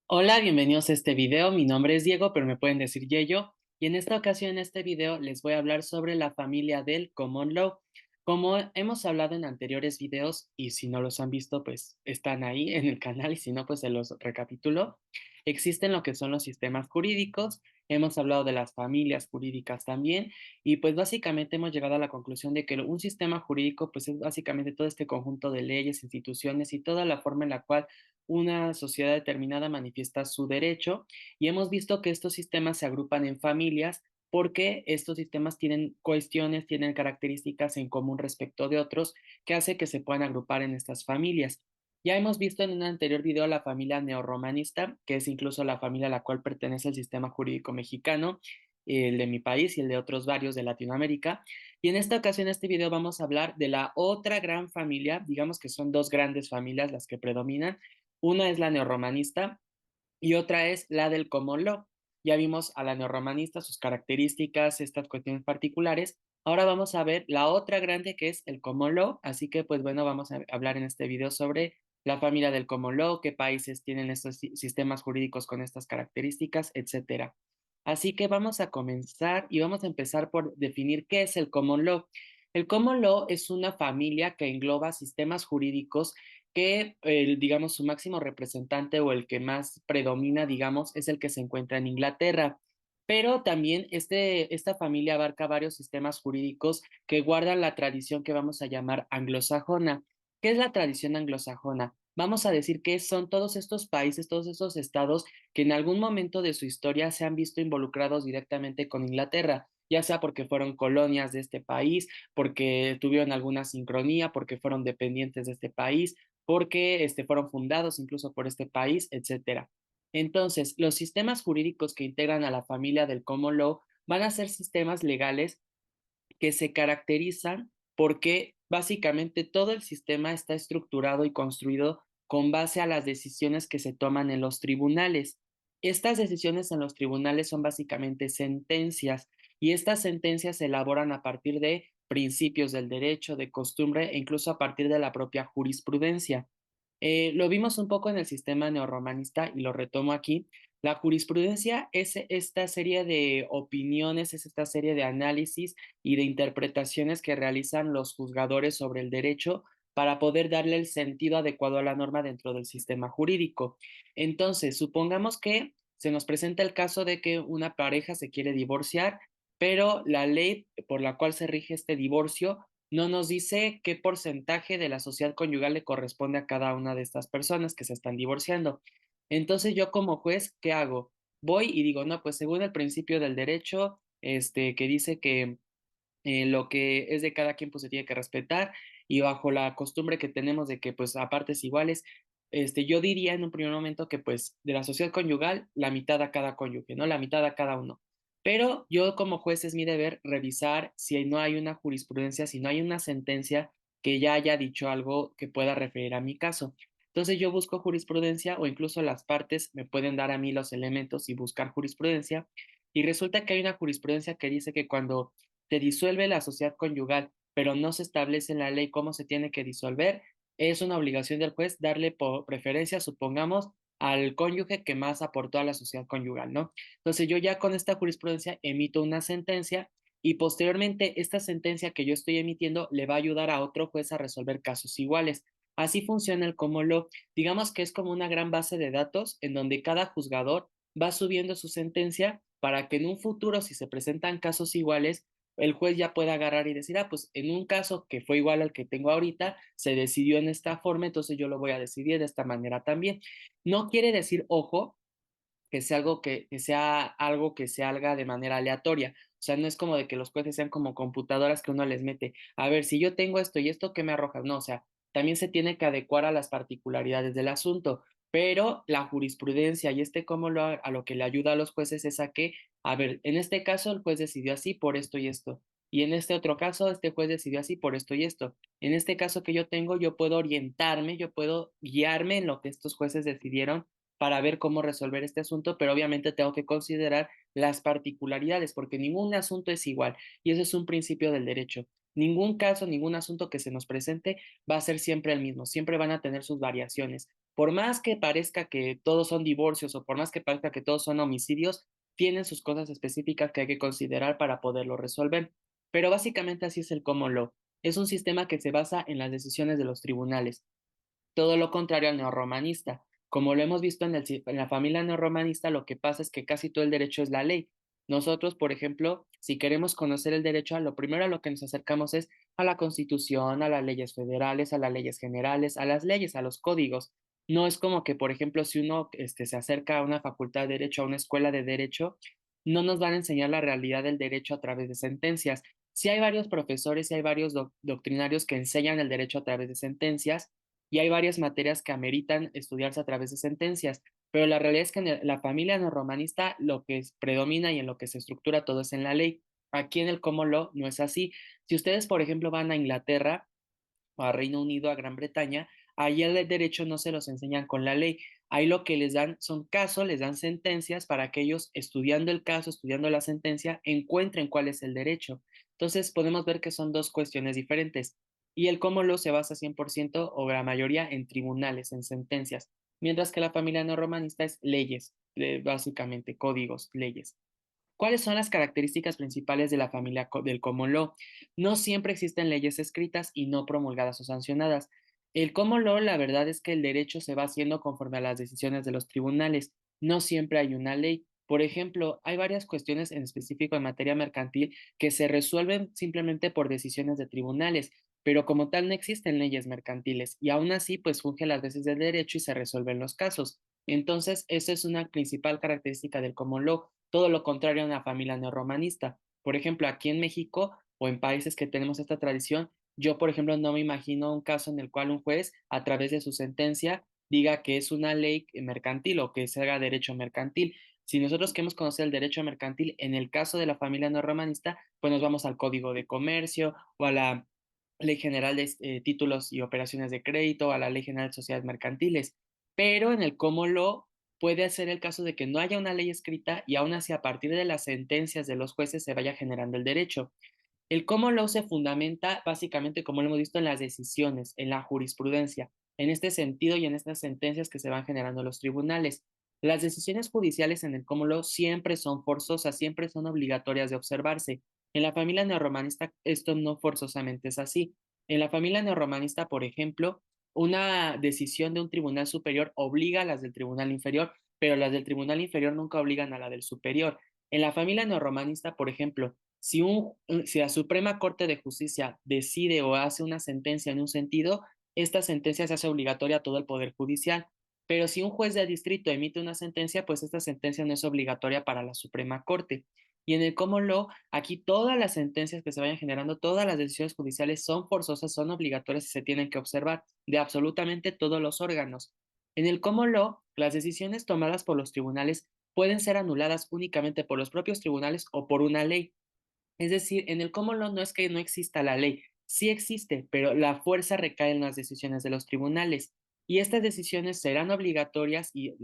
Hola, bienvenidos a este video. Mi nombre es Diego, pero me pueden decir Yeyo. Y en esta ocasión, en este video, les voy a hablar sobre la familia del Common Law. Como hemos hablado en anteriores videos, y si no los han visto, pues están ahí en el canal, y si no, pues se los recapitulo. Existen lo que son los sistemas jurídicos, hemos hablado de las familias jurídicas también, y pues básicamente hemos llegado a la conclusión de que un sistema jurídico, pues es básicamente todo este conjunto de leyes, instituciones y toda la forma en la cual una sociedad determinada manifiesta su derecho, y hemos visto que estos sistemas se agrupan en familias porque estos sistemas tienen cuestiones, tienen características en común respecto de otros que hace que se puedan agrupar en estas familias. Ya hemos visto en un anterior video la familia neorromanista, que es incluso la familia a la cual pertenece el sistema jurídico mexicano, el de mi país y el de otros varios de Latinoamérica. Y en esta ocasión, en este video, vamos a hablar de la otra gran familia, digamos que son dos grandes familias las que predominan. Una es la neorromanista y otra es la del common law. Ya vimos a la neorromanista, sus características, estas cuestiones particulares. Ahora vamos a ver la otra grande que es el common law. Así que, pues bueno, vamos a hablar en este video sobre la familia del common law, qué países tienen estos sistemas jurídicos con estas características, etcétera. Así que vamos a comenzar y vamos a empezar por definir qué es el common law. El common law es una familia que engloba sistemas jurídicos que, digamos, su máximo representante o el que más predomina, digamos, es el que se encuentra en Inglaterra. Pero también esta familia abarca varios sistemas jurídicos que guardan la tradición que vamos a llamar anglosajona. ¿Qué es la tradición anglosajona? Vamos a decir que son todos estos países, todos estos estados que en algún momento de su historia se han visto involucrados directamente con Inglaterra, ya sea porque fueron colonias de este país, porque tuvieron alguna sincronía, porque fueron dependientes de este país, porque fueron fundados incluso por este país, etcétera. Entonces, los sistemas jurídicos que integran a la familia del common law van a ser sistemas legales que se caracterizan porque básicamente todo el sistema está estructurado y construido con base a las decisiones que se toman en los tribunales. Estas decisiones en los tribunales son básicamente sentencias, y estas sentencias se elaboran a partir de principios del derecho, de costumbre e incluso a partir de la propia jurisprudencia. Lo vimos un poco en el sistema neorromanista y lo retomo aquí. La jurisprudencia es esta serie de opiniones, es esta serie de análisis y de interpretaciones que realizan los juzgadores sobre el derecho para poder darle el sentido adecuado a la norma dentro del sistema jurídico. Entonces, supongamos que se nos presenta el caso de que una pareja se quiere divorciar, pero la ley por la cual se rige este divorcio no nos dice qué porcentaje de la sociedad conyugal le corresponde a cada una de estas personas que se están divorciando. Entonces yo como juez, ¿qué hago? Voy y digo, no, pues según el principio del derecho, que dice que lo que es de cada quien pues se tiene que respetar, y bajo la costumbre que tenemos de que pues a partes iguales, yo diría en un primer momento que pues de la sociedad conyugal, la mitad a cada cónyuge, ¿no? La mitad a cada uno. Pero yo como juez es mi deber revisar si no hay una jurisprudencia, si no hay una sentencia que ya haya dicho algo que pueda referir a mi caso. Entonces yo busco jurisprudencia, o incluso las partes me pueden dar a mí los elementos y buscar jurisprudencia. Y resulta que hay una jurisprudencia que dice que cuando se disuelve la sociedad conyugal, pero no se establece en la ley cómo se tiene que disolver, es una obligación del juez darle preferencia, supongamos, al cónyuge que más aportó a la sociedad conyugal, ¿no? Entonces yo ya con esta jurisprudencia emito una sentencia, y posteriormente esta sentencia que yo estoy emitiendo le va a ayudar a otro juez a resolver casos iguales. Así funciona el common law. Digamos que es como una gran base de datos en donde cada juzgador va subiendo su sentencia para que en un futuro, si se presentan casos iguales, el juez ya puede agarrar y decir, ah, pues en un caso que fue igual al que tengo ahorita, se decidió en esta forma, entonces yo lo voy a decidir de esta manera también. No quiere decir, ojo, que sea algo de manera aleatoria. O sea, no es como de que los jueces sean como computadoras que uno les mete, a ver, si yo tengo esto y esto, ¿qué me arrojas? No, o sea, también se tiene que adecuar a las particularidades del asunto, pero la jurisprudencia y a lo que le ayuda a los jueces es a que, a ver, en este caso el juez decidió así por esto y esto, y en este otro caso este juez decidió así por esto y esto. En este caso que yo tengo, yo puedo orientarme, yo puedo guiarme en lo que estos jueces decidieron para ver cómo resolver este asunto, pero obviamente tengo que considerar las particularidades, porque ningún asunto es igual, y eso es un principio del derecho. Ningún caso, ningún asunto que se nos presente va a ser siempre el mismo, siempre van a tener sus variaciones. Por más que parezca que todos son divorcios o por más que parezca que todos son homicidios, tienen sus cosas específicas que hay que considerar para poderlo resolver. Pero básicamente así es el common law. Es un sistema que se basa en las decisiones de los tribunales, todo lo contrario al neorromanista. Como lo hemos visto en la familia neorromanista, lo que pasa es que casi todo el derecho es la ley. Nosotros, por ejemplo, si queremos conocer el derecho, a lo primero a lo que nos acercamos es a la Constitución, a las leyes federales, a las leyes generales, a las leyes, a los códigos. No es como que, por ejemplo, si uno se acerca a una facultad de derecho, a una escuela de derecho, no nos van a enseñar la realidad del derecho a través de sentencias. Sí hay varios profesores y hay varios doctrinarios que enseñan el derecho a través de sentencias, y hay varias materias que ameritan estudiarse a través de sentencias, pero la realidad es que en la familia neorromanista lo que predomina y en lo que se estructura todo es en la ley. Aquí en el common law no es así. Si ustedes, por ejemplo, van a Inglaterra o a Reino Unido, a Gran Bretaña, ahí el derecho no se los enseñan con la ley. Ahí lo que les dan son casos, les dan sentencias para que ellos, estudiando el caso, estudiando la sentencia, encuentren cuál es el derecho. Entonces, podemos ver que son dos cuestiones diferentes. Y el common law se basa 100% o la mayoría en tribunales, en sentencias, mientras que la familia no romanista es leyes, básicamente códigos, leyes. ¿Cuáles son las características principales de la familia del common law? No siempre existen leyes escritas y no promulgadas o sancionadas. El common law, la verdad es que el derecho se va haciendo conforme a las decisiones de los tribunales. No siempre hay una ley. Por ejemplo, hay varias cuestiones en específico en materia mercantil que se resuelven simplemente por decisiones de tribunales, pero como tal no existen leyes mercantiles y aún así pues funge las veces del derecho y se resuelven los casos. Entonces, esa es una principal característica del common law, todo lo contrario a una familia neorromanista. Por ejemplo, aquí en México o en países que tenemos esta tradición, yo, por ejemplo, no me imagino un caso en el cual un juez, a través de su sentencia, diga que es una ley mercantil o que se haga derecho mercantil. Si nosotros queremos conocer el derecho mercantil, en el caso de la familia neorromanista, pues nos vamos al Código de Comercio o a la Ley General de Títulos y Operaciones de Crédito, a la Ley General de Sociedades Mercantiles. Pero en el common law puede ser el caso de que no haya una ley escrita y aún así a partir de las sentencias de los jueces se vaya generando el derecho. El common law se fundamenta básicamente, como lo hemos visto, en las decisiones, en la jurisprudencia, en este sentido y en estas sentencias que se van generando en los tribunales. Las decisiones judiciales en el common law siempre son forzosas, siempre son obligatorias de observarse. En la familia neorromanista esto no forzosamente es así. En la familia neorromanista, por ejemplo, una decisión de un tribunal superior obliga a las del tribunal inferior, pero las del tribunal inferior nunca obligan a la del superior. En la familia neorromanista, por ejemplo, si la Suprema Corte de Justicia decide o hace una sentencia en un sentido, esta sentencia se hace obligatoria a todo el Poder Judicial. Pero si un juez de distrito emite una sentencia, pues esta sentencia no es obligatoria para la Suprema Corte. Y en el common law, aquí todas las sentencias que se vayan generando, todas las decisiones judiciales son forzosas, son obligatorias y se tienen que observar de absolutamente todos los órganos. En el common law, las decisiones tomadas por los tribunales pueden ser anuladas únicamente por los propios tribunales o por una ley. Es decir, en el common law no es que no exista la ley, sí existe, pero la fuerza recae en las decisiones de los tribunales y estas decisiones serán obligatorias y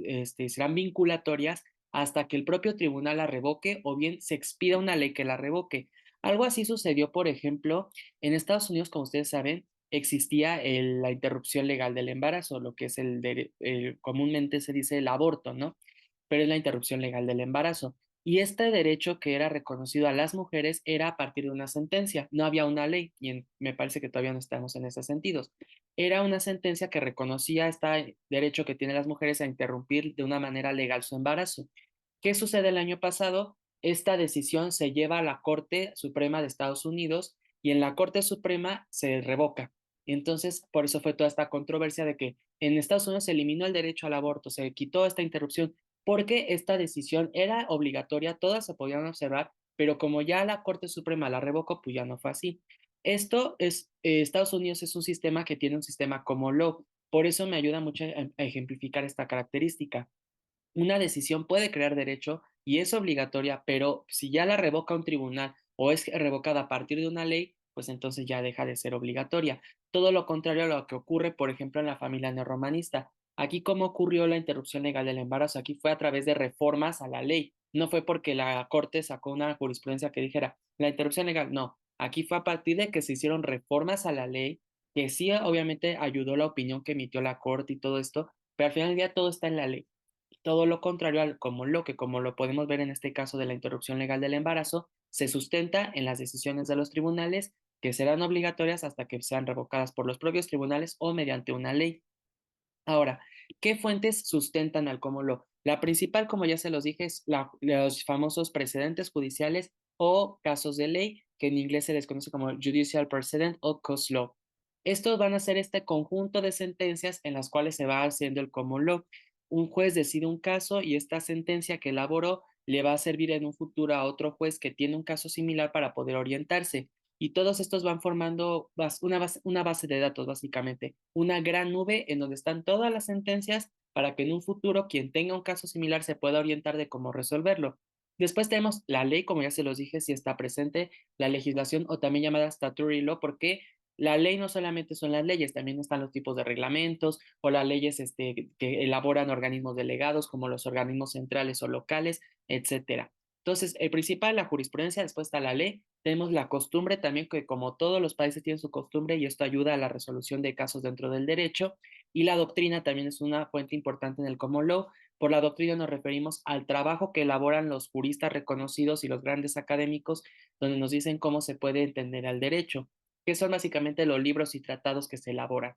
serán vinculatorias hasta que el propio tribunal la revoque o bien se expida una ley que la revoque. Algo así sucedió, por ejemplo, en Estados Unidos, como ustedes saben, existía la interrupción legal del embarazo, lo que es comúnmente se dice el aborto, ¿no? Pero es la interrupción legal del embarazo. Y este derecho que era reconocido a las mujeres era a partir de una sentencia, no había una ley, y me parece que todavía no estamos en esos sentidos. Era una sentencia que reconocía este derecho que tienen las mujeres a interrumpir de una manera legal su embarazo. ¿Qué sucede el año pasado? Esta decisión se lleva a la Corte Suprema de Estados Unidos y en la Corte Suprema se revoca. Entonces, por eso fue toda esta controversia de que en Estados Unidos se eliminó el derecho al aborto, se quitó esta interrupción porque esta decisión era obligatoria, todas se podían observar, pero como ya la Corte Suprema la revocó, pues ya no fue así. Estados Unidos es un sistema que tiene un sistema como law, por eso me ayuda mucho a ejemplificar esta característica. Una decisión puede crear derecho y es obligatoria, pero si ya la revoca un tribunal o es revocada a partir de una ley, pues entonces ya deja de ser obligatoria. Todo lo contrario a lo que ocurre, por ejemplo, en la familia neorromanista. Aquí, ¿cómo ocurrió la interrupción legal del embarazo? Aquí fue a través de reformas a la ley. No fue porque la Corte sacó una jurisprudencia que dijera la interrupción legal. No, aquí fue a partir de que se hicieron reformas a la ley, que sí, obviamente ayudó la opinión que emitió la Corte y todo esto, pero al final del día todo está en la ley. Todo lo contrario al como lo podemos ver en este caso de la interrupción legal del embarazo, se sustenta en las decisiones de los tribunales que serán obligatorias hasta que sean revocadas por los propios tribunales o mediante una ley. Ahora, ¿qué fuentes sustentan al common law? La principal, como ya se los dije, es los famosos precedentes judiciales o casos de ley, que en inglés se les conoce como judicial precedent o case law. Estos van a ser este conjunto de sentencias en las cuales se va haciendo el common law. Un juez decide un caso y esta sentencia que elaboró le va a servir en un futuro a otro juez que tiene un caso similar para poder orientarse. Y todos estos van formando una base de datos, básicamente, una gran nube en donde están todas las sentencias para que en un futuro quien tenga un caso similar se pueda orientar de cómo resolverlo. Después tenemos la ley, como ya se los dije, si está presente, la legislación o también llamada statutory law, porque la ley no solamente son las leyes, también están los tipos de reglamentos o las leyes que elaboran organismos delegados como los organismos centrales o locales, etcétera. Entonces, el principal, la jurisprudencia, después está la ley, tenemos la costumbre también, que como todos los países tienen su costumbre y esto ayuda a la resolución de casos dentro del derecho, y la doctrina también es una fuente importante en el common law. Por la doctrina nos referimos al trabajo que elaboran los juristas reconocidos y los grandes académicos, donde nos dicen cómo se puede entender al derecho, que son básicamente los libros y tratados que se elaboran.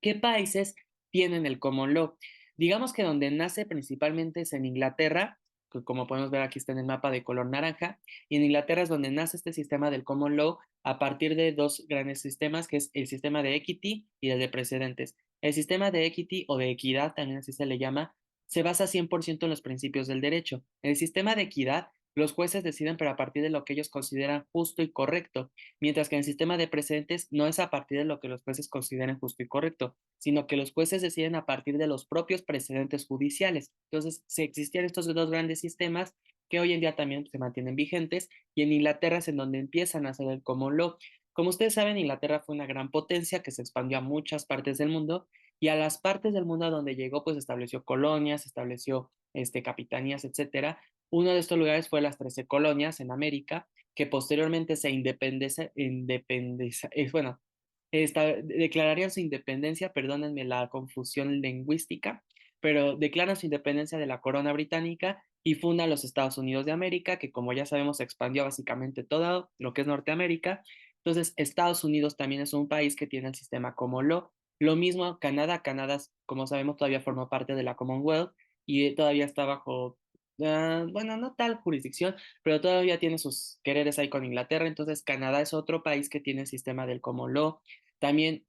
¿Qué países tienen el common law? Digamos que donde nace principalmente es en Inglaterra, que como podemos ver aquí está en el mapa de color naranja, y en Inglaterra es donde nace este sistema del common law a partir de dos grandes sistemas, que es el sistema de equity y el de precedentes. El sistema de equity o de equidad, también así se le llama, se basa 100% en los principios del derecho. En el sistema de equidad, los jueces deciden pero a partir de lo que ellos consideran justo y correcto, mientras que en el sistema de precedentes no es a partir de lo que los jueces consideren justo y correcto, sino que los jueces deciden a partir de los propios precedentes judiciales. Entonces, si existían estos dos grandes sistemas que hoy en día también se mantienen vigentes, y en Inglaterra es en donde empiezan a hacer el common law. Como ustedes saben, Inglaterra fue una gran potencia que se expandió a muchas partes del mundo, y a las partes del mundo a donde llegó, pues estableció colonias, estableció capitanías, etcétera. Uno de estos lugares fue las 13 colonias en América, que posteriormente se bueno, declararían su independencia, perdónenme la confusión lingüística, pero declaran su independencia de la corona británica y fundan los Estados Unidos de América, que como ya sabemos se expandió básicamente todo lo que es Norteamérica. Entonces, Estados Unidos también es un país que tiene el sistema common law. Lo mismo Canadá, Canadá, como sabemos, todavía forma parte de la Commonwealth y todavía está bajo, bueno, no tal jurisdicción, pero todavía tiene sus quereres ahí con Inglaterra. Entonces, Canadá es otro país que tiene el sistema del common law. También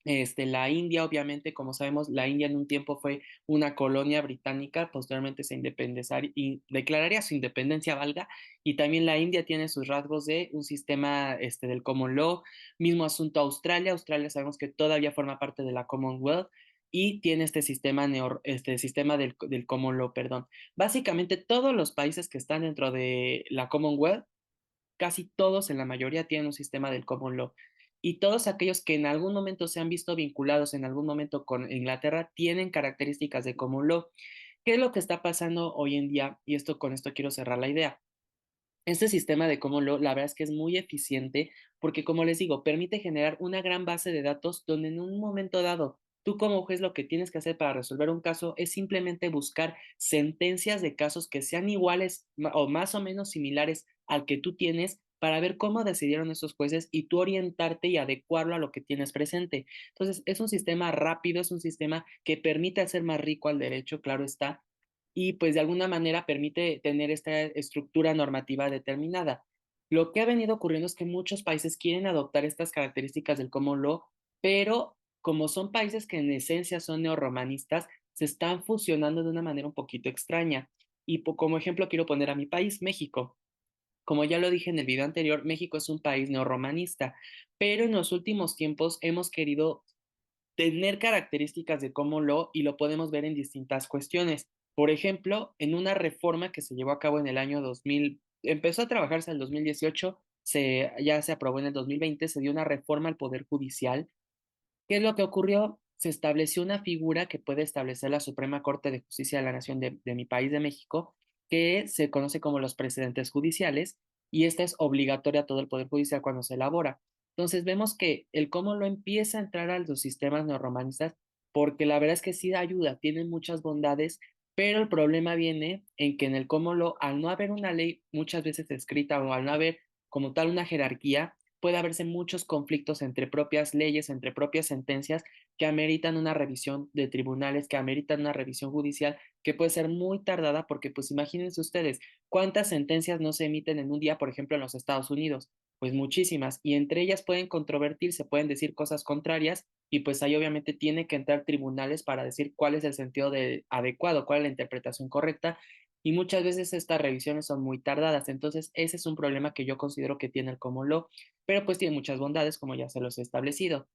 la India, obviamente, como sabemos, la India en un tiempo fue una colonia británica, posteriormente se independizaría y declararía su independencia, valga, y también la India tiene sus rasgos de un sistema del common law. Mismo asunto Australia, Australia sabemos que todavía forma parte de la Commonwealth y tiene este sistema del common law, perdón. Básicamente todos los países que están dentro de la Commonwealth, casi todos, en la mayoría, tienen un sistema del common law. Y todos aquellos que en algún momento se han visto vinculados en algún momento con Inglaterra tienen características de common law. ¿Qué es lo que está pasando hoy en día? Y con esto quiero cerrar la idea. Este sistema de common law, la verdad es que es muy eficiente porque, como les digo, permite generar una gran base de datos donde en un momento dado, tú como juez lo que tienes que hacer para resolver un caso es simplemente buscar sentencias de casos que sean iguales o más o menos similares al que tú tienes para ver cómo decidieron esos jueces y tú orientarte y adecuarlo a lo que tienes presente. Entonces, es un sistema rápido, es un sistema que permite hacer más rico al derecho, claro está, y pues de alguna manera permite tener esta estructura normativa determinada. Lo que ha venido ocurriendo es que muchos países quieren adoptar estas características del common law, pero como son países que en esencia son neorromanistas, se están fusionando de una manera un poquito extraña. Y como ejemplo quiero poner a mi país, México. Como ya lo dije en el video anterior, México es un país neorromanista, pero en los últimos tiempos hemos querido tener características de common law y lo podemos ver en distintas cuestiones. Por ejemplo, en una reforma que se llevó a cabo en el año 2000, empezó a trabajarse en el 2018, ya se aprobó en el 2020, se dio una reforma al Poder Judicial. ¿Qué es lo que ocurrió? se estableció una figura que puede establecer la Suprema Corte de Justicia de la Nación de mi país, de México, que se conoce como los precedentes judiciales, y esta es obligatoria a todo el Poder Judicial cuando se elabora. Entonces vemos que el cómo lo empieza a entrar a los sistemas neorromanistas, porque la verdad es que sí da ayuda, tiene muchas bondades, pero el problema viene en que en el cómo lo, al no haber una ley muchas veces escrita o al no haber como tal una jerarquía, puede haberse muchos conflictos entre propias leyes, entre propias sentencias que ameritan una revisión de tribunales, que ameritan una revisión judicial, que puede ser muy tardada porque pues imagínense ustedes, ¿cuántas sentencias no se emiten en un día, por ejemplo, en los Estados Unidos? Pues muchísimas, y entre ellas pueden controvertirse, pueden decir cosas contrarias, y pues ahí obviamente tiene que entrar tribunales para decir cuál es el sentido adecuado, cuál es la interpretación correcta, y muchas veces estas revisiones son muy tardadas. Entonces ese es un problema que yo considero que tiene el common law, pero pues tiene muchas bondades como ya se los he establecido.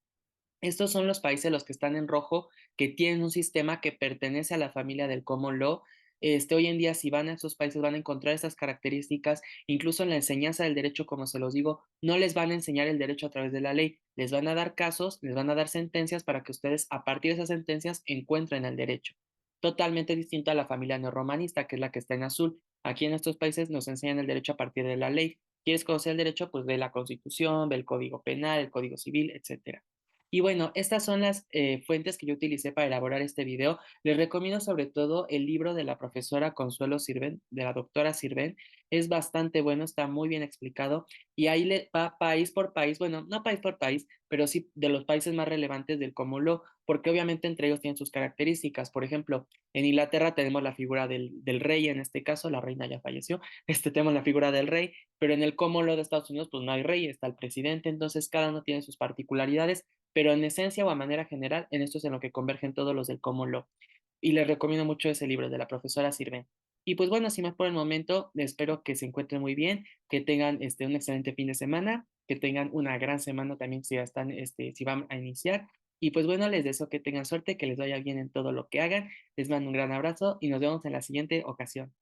Estos son los países los que están en rojo, que tienen un sistema que pertenece a la familia del common law. Hoy en día, si van a esos países, van a encontrar esas características, incluso en la enseñanza del derecho, como se los digo, no les van a enseñar el derecho a través de la ley, les van a dar casos, les van a dar sentencias para que ustedes, a partir de esas sentencias, encuentren el derecho. Totalmente distinto a la familia neorromanista, que es la que está en azul. Aquí en estos países nos enseñan el derecho a partir de la ley. ¿Quieres conocer el derecho? Pues de la Constitución, del Código Penal, el Código Civil, etcétera. Y bueno, estas son las fuentes que yo utilicé para elaborar este video. Les recomiendo sobre todo el libro de la profesora Consuelo Sirven, de la doctora Sirven. Es bastante bueno, está muy bien explicado y ahí le va país por país, bueno, no país por país, pero sí de los países más relevantes del common law, porque obviamente entre ellos tienen sus características. Por ejemplo, en Inglaterra tenemos la figura del rey, en este caso, la reina ya falleció, tenemos la figura del rey, pero en el common law de Estados Unidos pues no hay rey, está el presidente, entonces cada uno tiene sus particularidades, pero en esencia o a manera general, en esto es en lo que convergen todos los del common law. Y les recomiendo mucho ese libro de la profesora Sirven. Y pues bueno, sin más por el momento, espero que se encuentren muy bien, que tengan un excelente fin de semana, que tengan una gran semana también si ya están, si van a iniciar. Y pues bueno, les deseo que tengan suerte, que les vaya bien en todo lo que hagan. Les mando un gran abrazo y nos vemos en la siguiente ocasión.